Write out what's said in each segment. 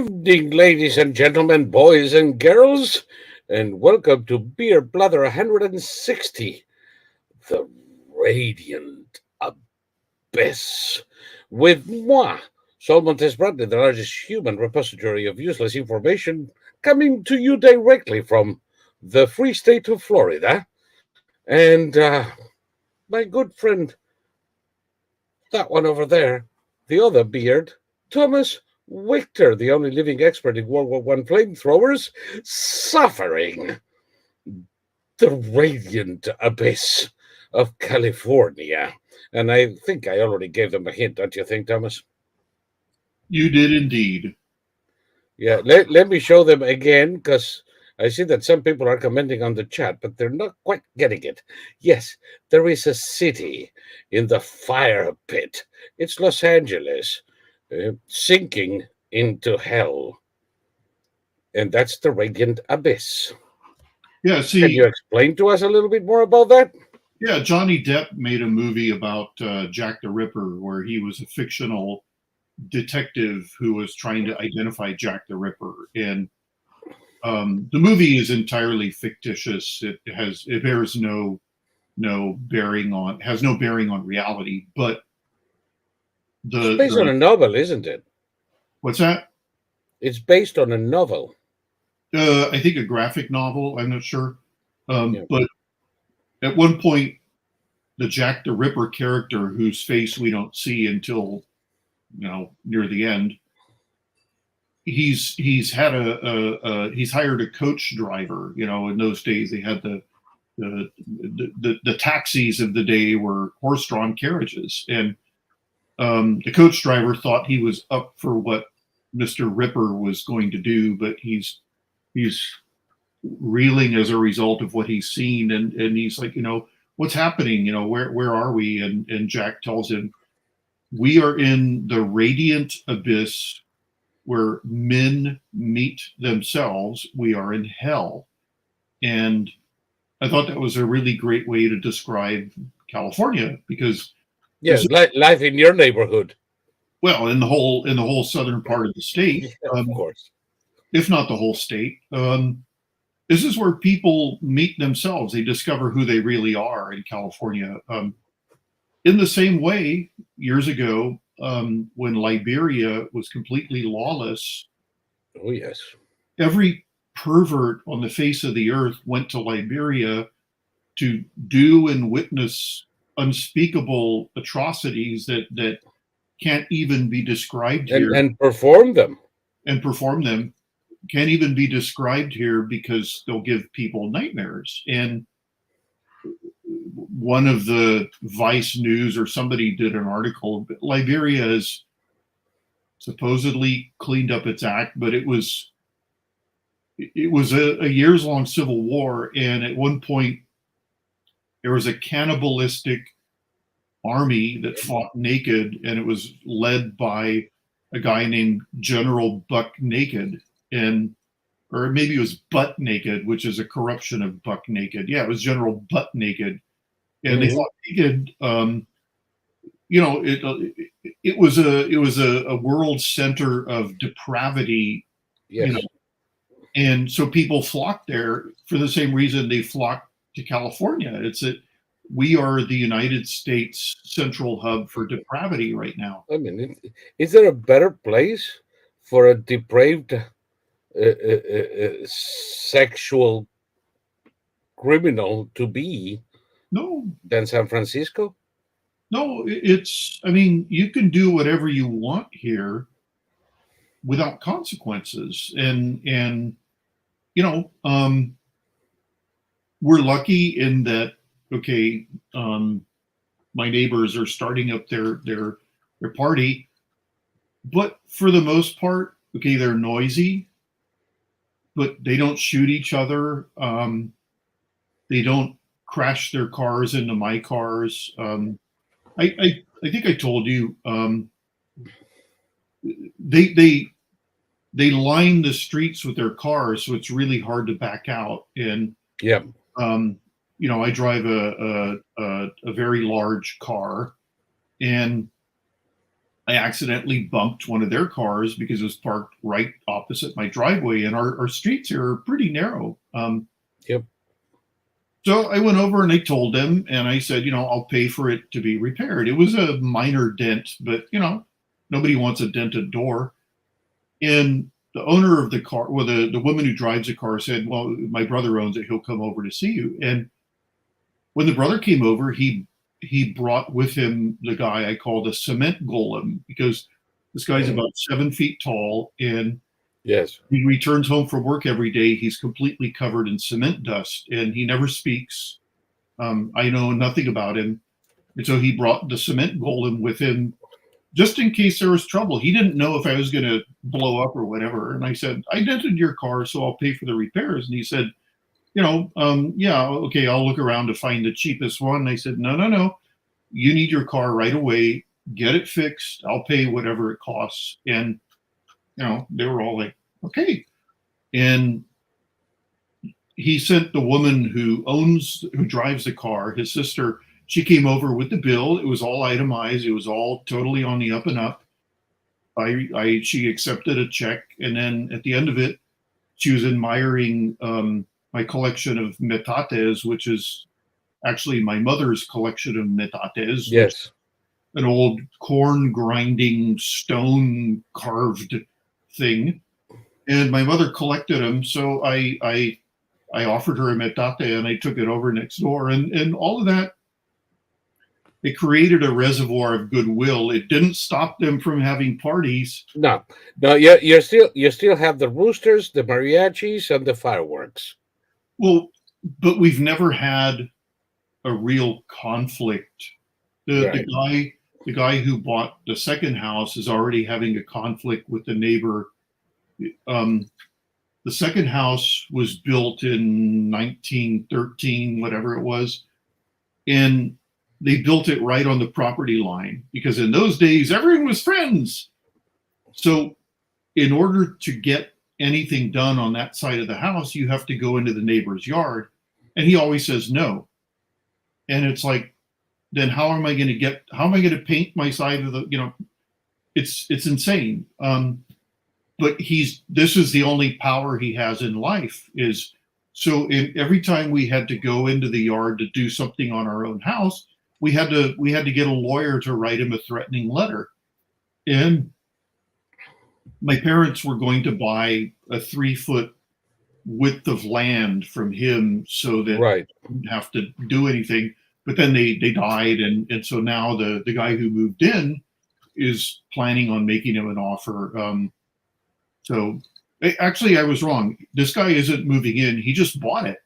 evening, ladies and gentlemen, boys and girls, and welcome to Beer Blather 160, the Radiant Abyss, with moi, Saul Montes-Bradley, the largest human repository of useless information, coming to you directly from the free state of Florida, and my good friend, that one over there, the other beard, Thomas Wictor, the only living expert in World War One flamethrowers, suffering the radiant abyss of California. And I think I already gave them a hint, don't you think, Thomas? You did indeed. Yeah, let me show them again, because I see that some people are commenting on the chat, but they're not quite getting it. Yes, there is a city in the fire pit. It's Los Angeles, sinking into hell. And that's the radiant abyss. Yeah, Can you see, explain to us a little bit more about that? yeah, Johnny Depp made a movie about Jack the Ripper where he was a fictional detective who was trying to identify Jack the Ripper. And the movie is entirely fictitious. It bears no bearing on has no bearing on reality. But It's based on the a novel, isn't it? what's that? It's based on a novel. I think a graphic novel. I'm not sure. Yeah. But at one point, the Jack the Ripper character, whose face we don't see until near the end, he's had he's hired a coach driver. In those days they had the taxis of the day were horse-drawn carriages, and the coach driver thought he was up for what Mr. Ripper was going to do, but he's reeling as a result of what he's seen, and he's like, what's happening? Where are we? And Jack tells him, we are in the radiant abyss where men meet themselves. We are in hell. And I thought that was a really great way to describe California, because Yes, life in your neighborhood. well, in the whole southern part of the state, Of course. if not the whole state, this is where people meet themselves. They discover who they really are in California. In the same way, years ago, when Liberia was completely lawless, Oh, yes. every pervert on the face of the earth went to Liberia to do and witness unspeakable atrocities that can't even be described here, And perform them. and perform them. Can't even be described here because they'll give people nightmares. And one of the Vice News or somebody did an article. Liberia has supposedly cleaned up its act, but it was a years-long civil war, and at one point there was a cannibalistic army that fought naked, and it was led by a guy named General Buck Naked, or maybe it was Butt Naked, which is a corruption of Buck Naked. Yeah, it was General Butt Naked, and they fought naked. It was a world center of depravity. Yes. And so people flocked there for the same reason they flocked to California. It's that we are the United States central hub for depravity right now. I mean, is there a better place for a depraved sexual criminal to be No, than San Francisco? no, you can do whatever you want here without consequences. And we're lucky in that, okay, my neighbors are starting up their party, but for the most part, okay, they're noisy, but they don't shoot each other. They don't crash their cars into my cars. I think I told you, they line the streets with their cars, so it's really hard to back out. And Yeah. I drive a very large car, and I accidentally bumped one of their cars because it was parked right opposite my driveway, and our streets here are pretty narrow. Yep. So I went over and I told them, and I said, I'll pay for it to be repaired. It was a minor dent, but nobody wants a dented door. And the owner of the car, well, the woman who drives the car said, well, my brother owns it. He'll come over to see you. And when the brother came over, he brought with him the guy I call the cement golem, because this guy's about 7 feet tall, and Yes. he returns home from work every day. He's completely covered in cement dust, and he never speaks. I know nothing about him. And so he brought the cement golem with him just in case there was trouble. He didn't know if I was going to blow up or whatever. And I said, I dented your car, so I'll pay for the repairs. And he said, yeah, okay, I'll look around to find the cheapest one. And I said, no. You need your car right away. Get it fixed. I'll pay whatever it costs. And, they were all like, okay. And he sent the woman who drives the car, his sister. She came over with the bill. It was all itemized. It was all totally on the up and up. She accepted a check, and then at the end of it, she was admiring my collection of metates, which is actually my mother's collection of metates. Yes. An old corn grinding stone carved thing, and my mother collected them. So I offered her a metate, and I took it over next door, and all of that. It created a reservoir of goodwill. It didn't stop them from having parties. No. You still have the roosters, the mariachis, and the fireworks. Well, but we've never had a real conflict. The guy who bought the second house is already having a conflict with the neighbor. The second house was built in 1913, whatever it was, and they built it right on the property line, because in those days everyone was friends. So in order to get anything done on that side of the house, you have to go into the neighbor's yard, and he always says no. And it's like, then how am I going to paint my side of the, it's insane. But this is the only power he has in life is, so every time we had to go into the yard to do something on our own house, we had to get a lawyer to write him a threatening letter. And my parents were going to buy a 3-foot width of land from him so that Right. he didn't have to do anything. But then they died, and so now the guy who moved in is planning on making him an offer. So actually, I was wrong. This guy isn't moving in; he just bought it.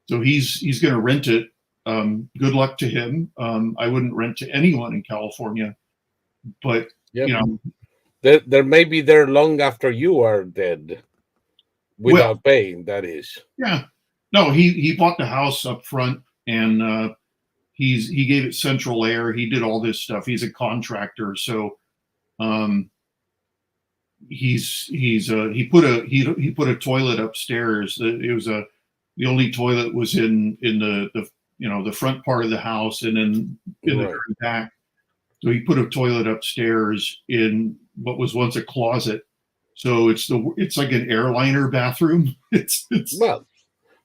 So he's going to rent it. Good luck to him. I wouldn't rent to anyone in California, but Yep. There may be there long after you are dead, without paying. That is. Yeah. No, he bought the house up front, and he gave it central air. He did all this stuff. He's a contractor, so he put a toilet upstairs. It was the only toilet was in the front part of the house, and then in the very back. So he put a toilet upstairs in what was once a closet. So it's like an airliner bathroom. It's Well,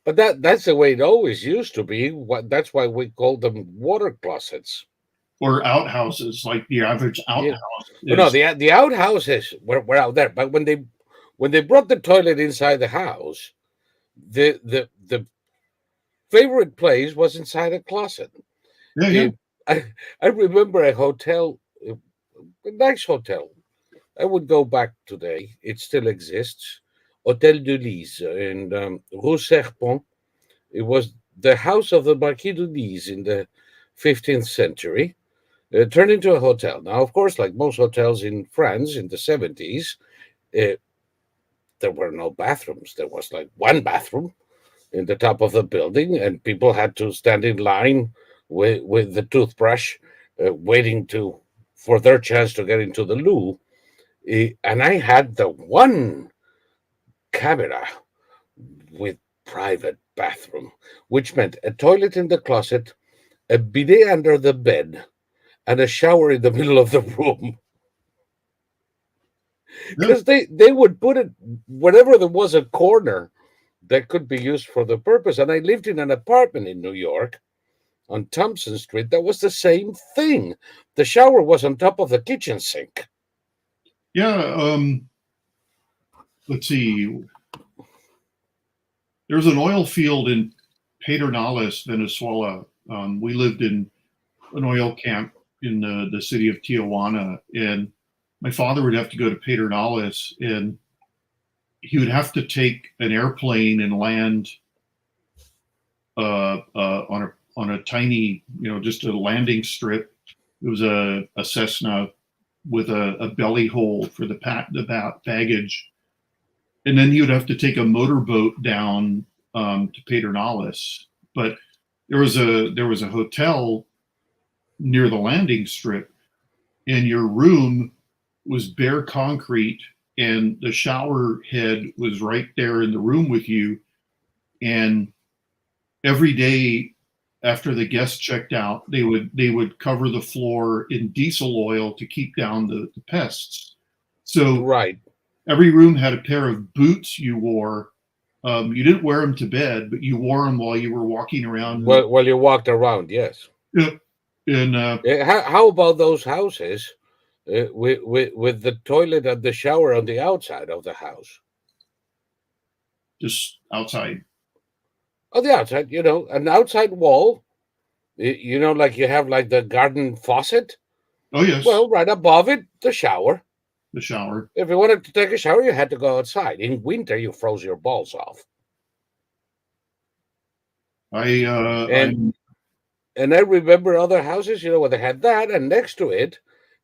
but that's the way it always used to be. That's why we call them water closets. Or outhouses, like the average outhouse. Yeah. No, the outhouses were out there. But when they brought the toilet inside the house, the favorite place was inside a closet. Yeah. I remember a hotel, a nice hotel. I would go back today. It still exists. Hotel de Lise in Rue Serpent. It was the house of the Marquis de Lise in the 15th century. It turned into a hotel. Now, of course, like most hotels in France in the 70s, there were no bathrooms. There was like one bathroom in the top of the building, and people had to stand in line with the toothbrush, waiting for their chance to get into the loo. And I had the one camera with private bathroom, which meant a toilet in the closet, a bidet under the bed, and a shower in the middle of the room. Yeah. because they would put it whenever there was a corner that could be used for the purpose. And I lived in an apartment in New York on Thompson Street. That was the same thing. The shower was on top of the kitchen sink. Yeah. Let's see. There's an oil field in Pedernales, Venezuela. We lived in an oil camp in the city of Tijuana, and my father would have to go to Pedernales, and he would have to take an airplane and land on a tiny, just a landing strip. It was a Cessna with a belly hold for the baggage, and then he would have to take a motorboat down to Pedernales. But there was a hotel near the landing strip, and your room was bare concrete, and the shower head was right there in the room with you. And every day after the guests checked out, they would cover the floor in diesel oil to keep down the pests. So Right. every room had a pair of boots you wore. You didn't wear them to bed, but you wore them while you were walking around. Well, you walked around, yes. And How about those houses with the toilet and the shower on the outside of the house? just outside. On the outside, an outside wall, like you have like the garden faucet. Oh yes, Well, right above it, the shower. the shower. If you wanted to take a shower, you had to go outside. In winter, you froze your balls off. I'm And I remember other houses, where they had that, and next to it,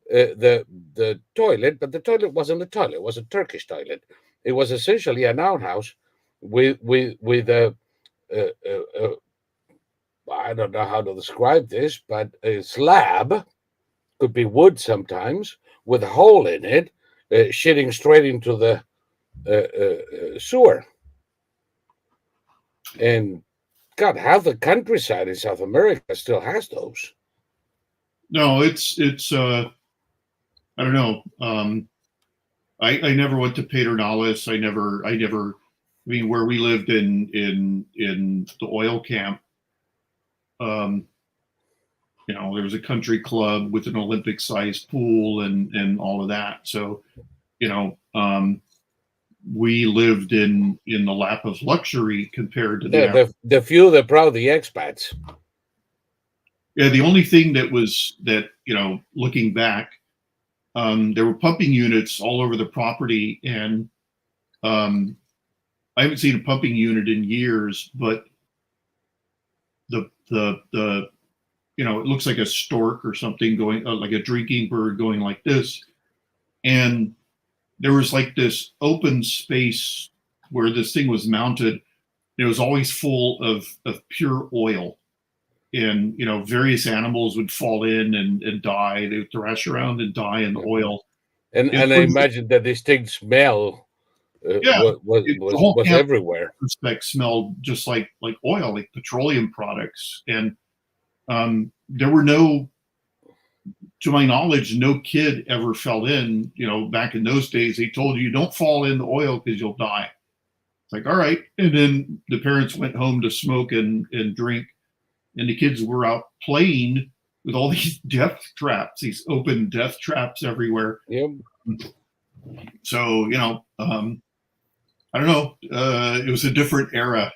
the toilet, but the toilet wasn't a toilet; it was a Turkish toilet. It was essentially an outhouse with a, I don't know how to describe this, but a slab, could be wood sometimes, with a hole in it, shitting straight into the sewer. And God, half the countryside in South America still has those. no, it's I don't know. I never went to Pedernales. I never. I mean, where we lived in the oil camp, there was a country club with an Olympic-sized pool and all of that. So, we lived in the lap of luxury compared to the Yeah, the few, the proud, the expats. Yeah, the only thing looking back, there were pumping units all over the property, and I haven't seen a pumping unit in years, but the it looks like a stork or something going, like a drinking bird going like this, and there was like this open space where this thing was mounted. It was always full of pure oil, and various animals would fall in and die. They would thrash around and die in the oil. And I imagine the distinct smell Yeah, the whole was camp everywhere. respect smelled just like oil, like petroleum products. And there were to my knowledge, no kid ever fell in. Back in those days, they told you don't fall in the oil because you'll die. It's like, all right. And then the parents went home to smoke and drink, and the kids were out playing with all these death traps, these open death traps everywhere. Yep. So, I don't know. It was a different era.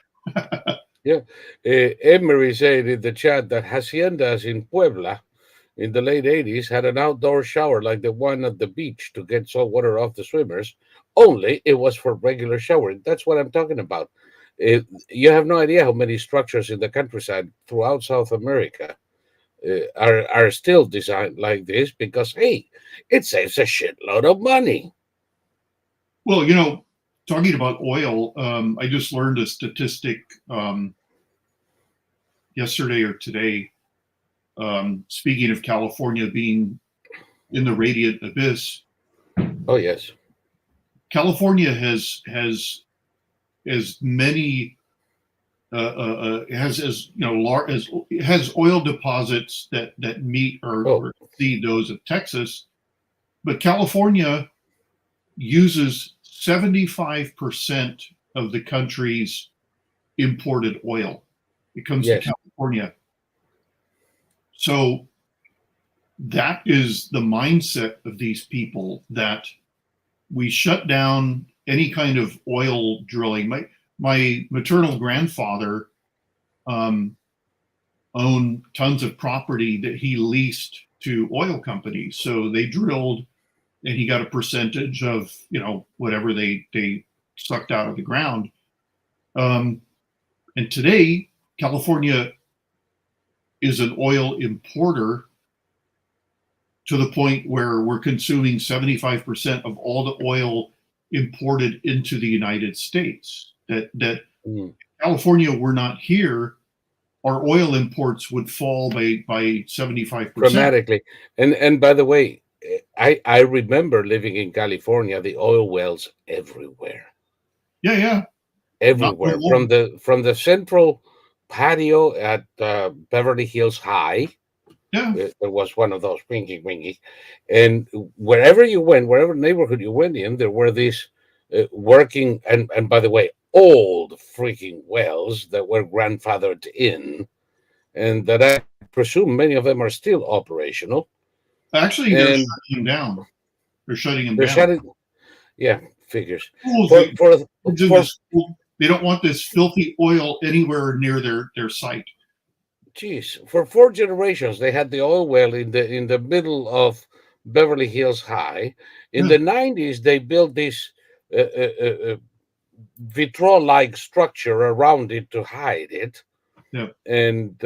Yeah. Emery said in the chat that haciendas in Puebla in the late 80s had an outdoor shower like the one at the beach to get salt water off the swimmers, only it was for regular showering. That's what I'm talking about. You have no idea how many structures in the countryside throughout South America are still designed like this because, hey, it saves a shitload of money. Well, talking about oil, I just learned a statistic yesterday or today. Speaking of California being in the radiant abyss. Oh yes, California has as many has oil deposits that meet or exceed those of Texas, but California uses 75% of the country's imported oil. It comes to Yes. California. So that is the mindset of these people, that we shut down any kind of oil drilling. My maternal grandfather um, owned tons of property that he leased to oil companies. So they drilled, and he got a percentage of, whatever they sucked out of the ground. And today, California is an oil importer to the point where we're consuming 75% of all the oil imported into the United States. That Mm. California were not here, our oil imports would fall by 75%. Dramatically. And by the way, I remember living in California, the oil wells everywhere. Yeah, yeah. Not no Everywhere. more. From the central patio at Beverly Hills High. Yeah. There was one of those winky winky. And wherever you went, wherever neighborhood you went in, there were these working, and by the way, old freaking wells that were grandfathered in, and that I presume many of them are still operational. Actually, they're And shutting them down. They're shutting them they're down. shutting, yeah, figures. Schools, For for in the for school, they don't want this filthy oil anywhere near their site. geez, for 4 generations they had the oil well in the middle of Beverly Hills High. In Yeah, the 90s, they built this vitrol-like structure around it to hide it, yeah. and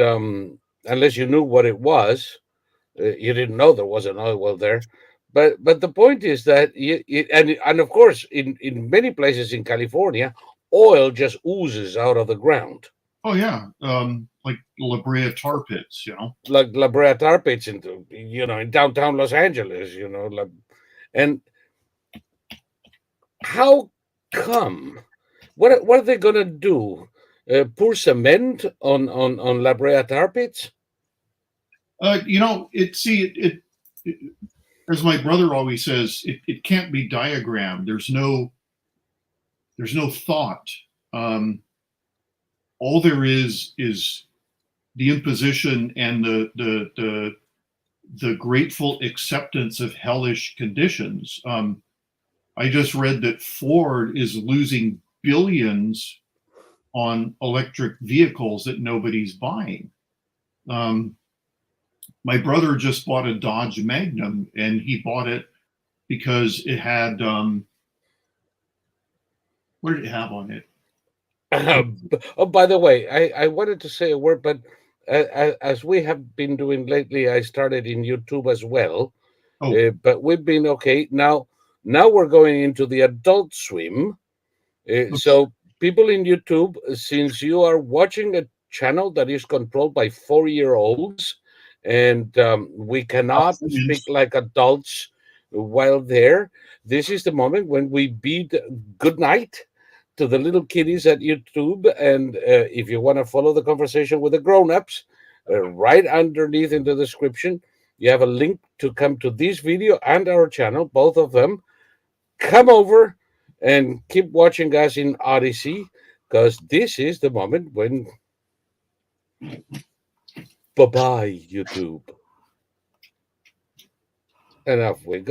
unless you knew what it was, you didn't know there was an oil well there. But the point is that and of course in many places in California, oil just oozes out of the ground, Oh yeah. Like La Brea tar pits, like La Brea tar pits into in downtown Los Angeles, and how come? What are they gonna do? Pour cement on La Brea tar pits? it as my brother always says, it can't be diagrammed. There's no thought. Um, all there is the imposition and the grateful acceptance of hellish conditions. I just read that Ford is losing billions on electric vehicles that nobody's buying. Um, my brother just bought a Dodge Magnum, and he bought it because it had what did it have on it? Oh, by the way, I wanted to say a word, but as we have been doing lately, I started in YouTube as well. Oh, But we've been okay. Now we're going into the adult swim. okay. So people in YouTube, since you are watching a channel that is controlled by 4-year-olds, and we cannot speak like adults while there, this is the moment when we bid good night to the little kiddies at YouTube. And if you want to follow the conversation with the grown-ups, right underneath in the description, you have a link to come to this video and our channel, both of them. Come over and keep watching us in Odysee, because this is the moment when bye bye, YouTube. And off we go.